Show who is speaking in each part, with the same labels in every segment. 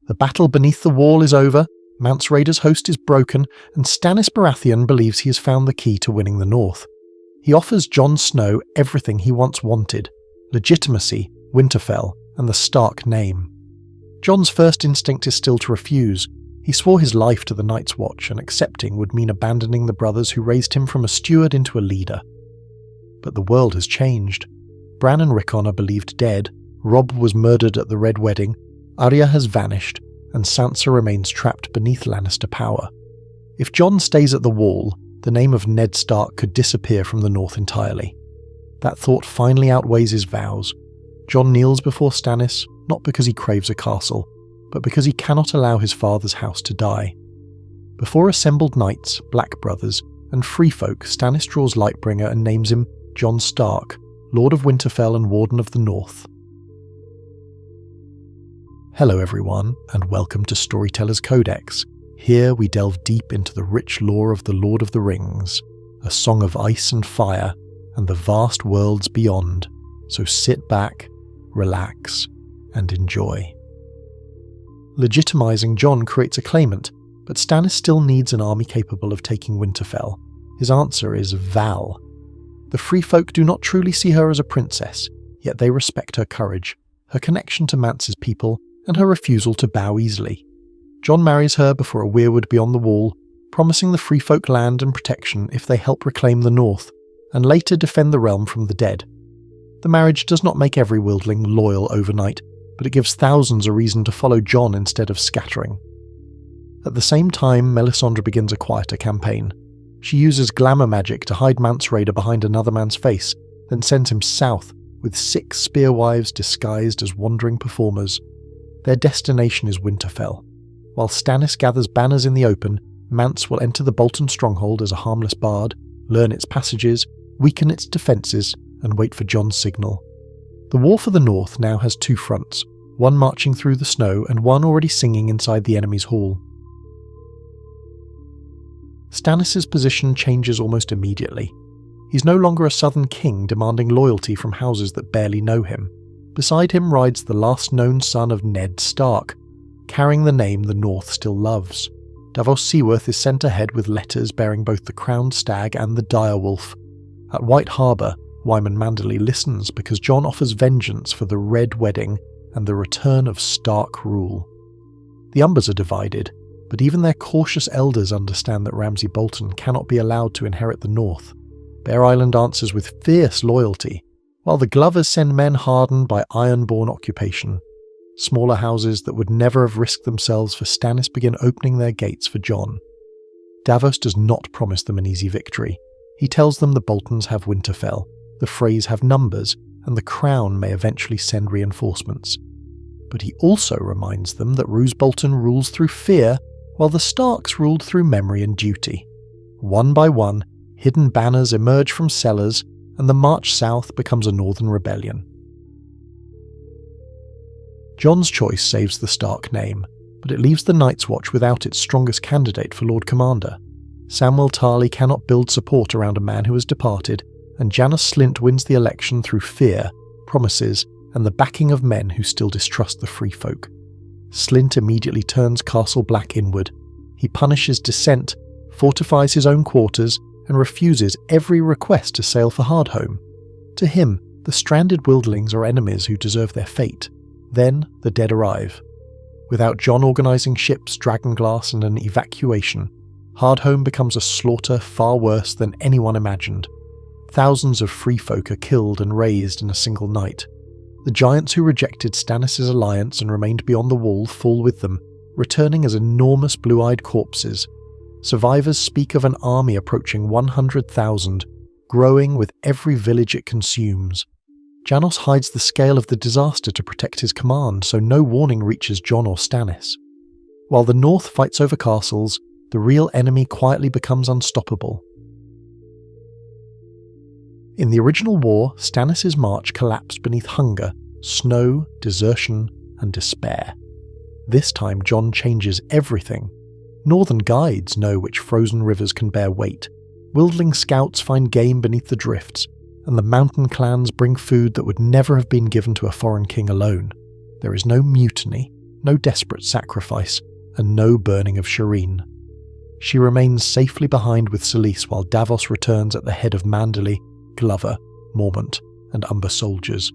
Speaker 1: The battle beneath the wall is over, Mance Rayder's host is broken, and Stannis Baratheon believes he has found the key to winning the North. He offers Jon Snow everything he once wanted: legitimacy, Winterfell, and the Stark name. Jon's first instinct is still to refuse. He swore his life to the Night's Watch, and accepting would mean abandoning the brothers who raised him from a steward into a leader. But the world has changed. Bran and Rickon are believed dead, Robb was murdered at the Red Wedding, Arya has vanished, and Sansa remains trapped beneath Lannister power. If Jon stays at the Wall, the name of Ned Stark could disappear from the North entirely. That thought finally outweighs his vows. Jon kneels before Stannis, not because he craves a castle, but because he cannot allow his father's house to die. Before assembled knights, Black Brothers, and free folk, Stannis draws Lightbringer and names him Jon Stark, Lord of Winterfell and Warden of the North. Hello everyone, and welcome to Storyteller's Codex. Here we delve deep into the rich lore of the Lord of the Rings, a song of ice and fire, and the vast worlds beyond, so sit back, relax, and enjoy. Legitimizing Jon creates a claimant, but Stannis still needs an army capable of taking Winterfell. His answer is Val. The free folk do not truly see her as a princess, yet they respect her courage, her connection to Mance's people, and her refusal to bow easily. Jon marries her before a weirwood beyond the wall, promising the free folk land and protection if they help reclaim the North, and later defend the realm from the dead. The marriage does not make every wildling loyal overnight, but it gives thousands a reason to follow Jon instead of scattering. At the same time, Melisandre begins a quieter campaign. She uses glamour magic to hide Mance Rayder behind another man's face, then sends him south with 6 spearwives disguised as wandering performers. Their destination is Winterfell. While Stannis gathers banners in the open, Mance will enter the Bolton stronghold as a harmless bard, learn its passages, weaken its defences, and wait for Jon's signal. The war for the North now has 2 fronts, one marching through the snow and one already singing inside the enemy's hall. Stannis' position changes almost immediately. He's no longer a southern king demanding loyalty from houses that barely know him. Beside him rides the last known son of Ned Stark, carrying the name the North still loves. Davos Seaworth is sent ahead with letters bearing both the crowned stag and the direwolf. At White Harbour, Wyman Manderley listens because Jon offers vengeance for the Red Wedding and the return of Stark rule. The Umbers are divided, but even their cautious elders understand that Ramsay Bolton cannot be allowed to inherit the North. Bear Island answers with fierce loyalty, while the Glovers send men hardened by ironborn occupation. Smaller houses that would never have risked themselves for Stannis begin opening their gates for Jon. Davos does not promise them an easy victory. He tells them the Boltons have Winterfell, the Freys have numbers, and the Crown may eventually send reinforcements. But he also reminds them that Roose Bolton rules through fear, while the Starks ruled through memory and duty. One by one, hidden banners emerge from cellars, and the march south becomes a northern rebellion. Jon's choice saves the Stark name, but it leaves the Night's Watch without its strongest candidate for Lord Commander. Samwell Tarly cannot build support around a man who has departed, and Janos Slynt wins the election through fear, promises, and the backing of men who still distrust the free folk. Slynt immediately turns Castle Black inward. He punishes dissent, fortifies his own quarters, and refuses every request to sail for Hardhome. To him, the stranded wildlings are enemies who deserve their fate. Then the dead arrive. Without Jon organising ships, dragonglass, and an evacuation, Hardhome becomes a slaughter far worse than anyone imagined. Thousands of free folk are killed and razed in a single night. The giants who rejected Stannis' alliance and remained beyond the wall fall with them, returning as enormous blue-eyed corpses. Survivors speak of an army approaching 100,000, growing with every village it consumes. Janos hides the scale of the disaster to protect his command, so no warning reaches Jon or Stannis. While the North fights over castles, the real enemy quietly becomes unstoppable. In the original war, Stannis' march collapsed beneath hunger, snow, desertion, and despair. This time Jon changes everything. Northern guides know which frozen rivers can bear weight, wildling scouts find game beneath the drifts, and the mountain clans bring food that would never have been given to a foreign king alone. There is no mutiny, no desperate sacrifice, and no burning of Shireen. She remains safely behind with Selyse while Davos returns at the head of Manderley, Glover, Mormont, and Umber soldiers.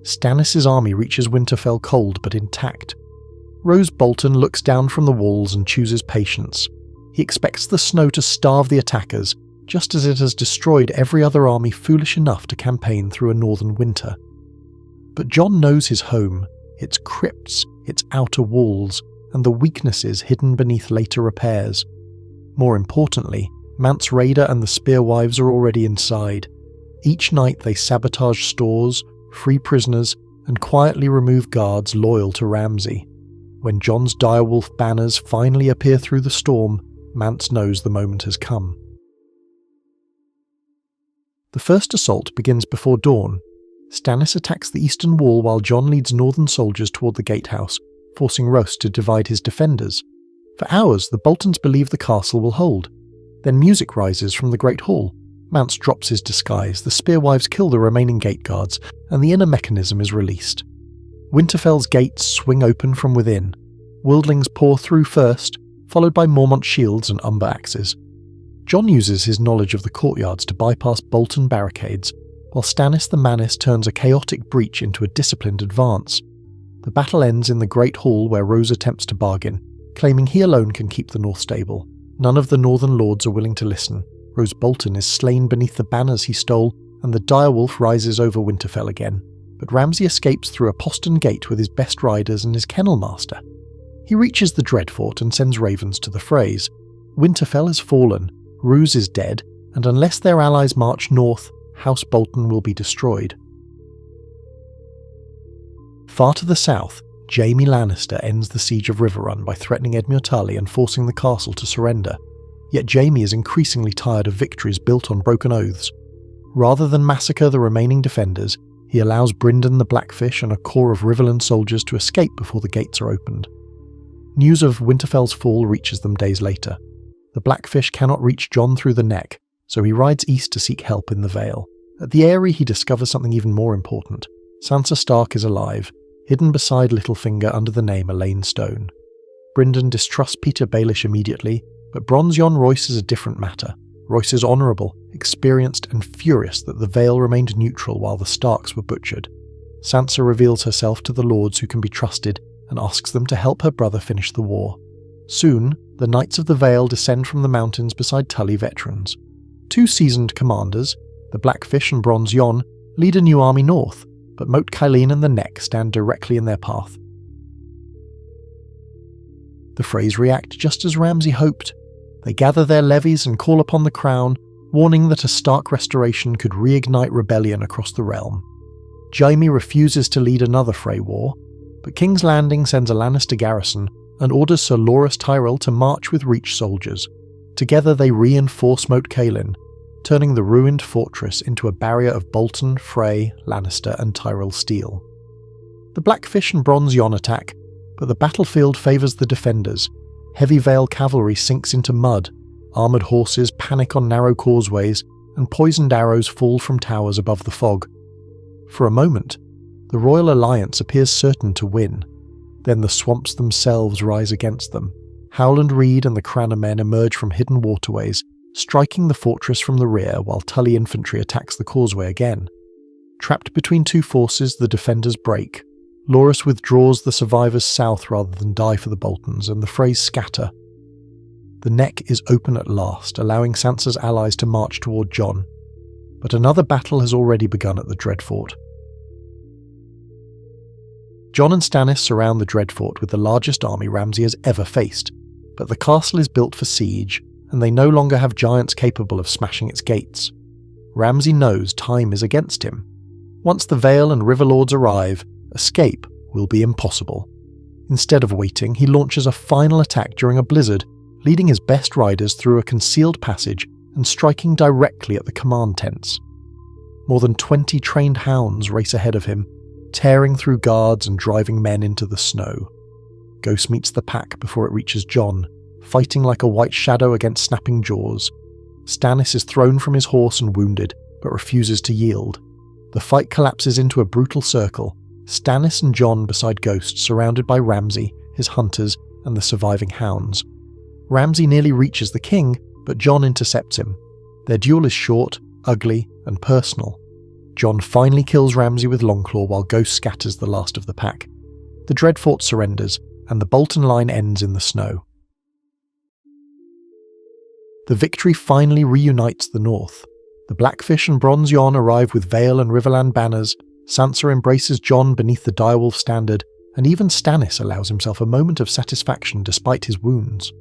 Speaker 1: Stannis' army reaches Winterfell cold but intact. Roose Bolton looks down from the walls and chooses patience. He expects the snow to starve the attackers, just as it has destroyed every other army foolish enough to campaign through a northern winter. But Jon knows his home, its crypts, its outer walls, and the weaknesses hidden beneath later repairs. More importantly, Mance Rayder and the Spearwives are already inside. Each night they sabotage stores, free prisoners, and quietly remove guards loyal to Ramsay. When Jon's direwolf banners finally appear through the storm, Mance knows the moment has come. The first assault begins before dawn. Stannis attacks the eastern wall while Jon leads northern soldiers toward the gatehouse, forcing Roose to divide his defenders. For hours, the Boltons believe the castle will hold. Then music rises from the Great Hall. Mance drops his disguise, the Spearwives kill the remaining gate guards, and the inner mechanism is released. Winterfell's gates swing open from within. Wildlings pour through first, followed by Mormont shields and Umber axes. Jon uses his knowledge of the courtyards to bypass Bolton barricades, while Stannis the Manus turns a chaotic breach into a disciplined advance. The battle ends in the Great Hall where Roose attempts to bargain, claiming he alone can keep the North stable. None of the northern lords are willing to listen. Roose Bolton is slain beneath the banners he stole, and the direwolf rises over Winterfell again. But Ramsay escapes through a postern gate with his best riders and his kennel master. He reaches the Dreadfort and sends ravens to the frays. Winterfell has fallen, Roose is dead, and unless their allies march north, House Bolton will be destroyed. Far to the south, Jaime Lannister ends the siege of Riverrun by threatening Edmure Tully and forcing the castle to surrender. Yet Jaime is increasingly tired of victories built on broken oaths. Rather than massacre the remaining defenders, he allows Brynden the Blackfish and a corps of Riverland soldiers to escape before the gates are opened. News of Winterfell's fall reaches them days later. The Blackfish cannot reach Jon through the neck, so he rides east to seek help in the Vale. At the Eyrie he discovers something even more important. Sansa Stark is alive, hidden beside Littlefinger under the name Elaine Stone. Brynden distrusts Peter Baelish immediately, but Bronze Yohn Royce is a different matter. Royce is honourable, experienced and furious that the Vale remained neutral while the Starks were butchered. Sansa reveals herself to the lords who can be trusted and asks them to help her brother finish the war. Soon, the Knights of the Vale descend from the mountains beside Tully veterans. Two seasoned commanders, the Blackfish and Bronze Yohn, lead a new army north, but Moat Cailin and the Neck stand directly in their path. The Freys react just as Ramsay hoped. They gather their levies and call upon the Crown, warning that a Stark restoration could reignite rebellion across the realm. Jaime refuses to lead another Frey war, but King's Landing sends a Lannister garrison and orders Sir Loras Tyrell to march with Reach soldiers. Together they reinforce Moat Cailin, turning the ruined fortress into a barrier of Bolton, Frey, Lannister and Tyrell steel. The Blackfish and Bronze Yohn attack, but the battlefield favours the defenders. Heavy Vale cavalry sinks into mud, armoured horses panic on narrow causeways, and poisoned arrows fall from towers above the fog. For a moment, the Royal Alliance appears certain to win. Then the swamps themselves rise against them. Howland Reed and the Cranna men emerge from hidden waterways, striking the fortress from the rear while Tully infantry attacks the causeway again. Trapped between two forces, the defenders break. Loras withdraws the survivors south rather than die for the Boltons, and the Freys scatter. The Neck is open at last, allowing Sansa's allies to march toward Jon. But another battle has already begun at the Dreadfort. Jon and Stannis surround the Dreadfort with the largest army Ramsay has ever faced, but the castle is built for siege, and they no longer have giants capable of smashing its gates. Ramsay knows time is against him. Once the Vale and River Lords arrive, escape will be impossible. Instead of waiting, he launches a final attack during a blizzard, leading his best riders through a concealed passage and striking directly at the command tents. More than 20 trained hounds race ahead of him, tearing through guards and driving men into the snow. Ghost meets the pack before it reaches Jon, fighting like a white shadow against snapping jaws. Stannis is thrown from his horse and wounded, but refuses to yield. The fight collapses into a brutal circle. Stannis and Jon beside Ghost, surrounded by Ramsay, his hunters, and the surviving hounds. Ramsay nearly reaches the king, but Jon intercepts him. Their duel is short, ugly, and personal. Jon finally kills Ramsay with Longclaw while Ghost scatters the last of the pack. The Dreadfort surrenders, and the Bolton line ends in the snow. The victory finally reunites the North. The Blackfish and Bronze Yon arrive with Vale and Riverland banners, Sansa embraces Jon beneath the Direwolf standard, and even Stannis allows himself a moment of satisfaction despite his wounds.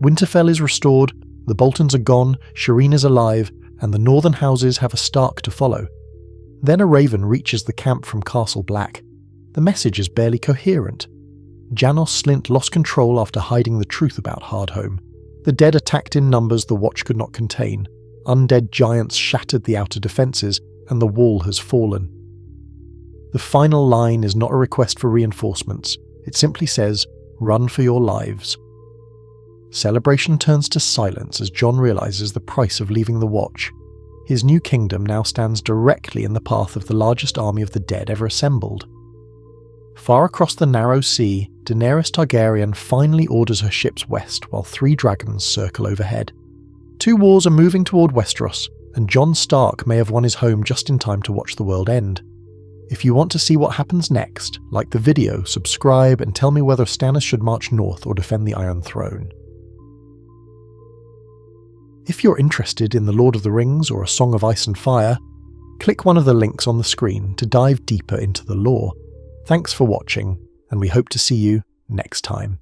Speaker 1: Winterfell is restored, the Boltons are gone, Shireen is alive, and the northern houses have a Stark to follow. Then a raven reaches the camp from Castle Black. The message is barely coherent. Janos Slynt lost control after hiding the truth about Hardhome. The dead attacked in numbers the Watch could not contain. Undead giants shattered the outer defences, and the wall has fallen. The final line is not a request for reinforcements. It simply says, "Run for your lives." Celebration turns to silence as Jon realises the price of leaving the Watch. His new kingdom now stands directly in the path of the largest army of the dead ever assembled. Far across the narrow sea, Daenerys Targaryen finally orders her ships west while 3 dragons circle overhead. 2 wars are moving toward Westeros, and Jon Stark may have won his home just in time to watch the world end. If you want to see what happens next, like the video, subscribe, and tell me whether Stannis should march north or defend the Iron Throne. If you're interested in The Lord of the Rings or A Song of Ice and Fire, click one of the links on the screen to dive deeper into the lore. Thanks for watching, and we hope to see you next time.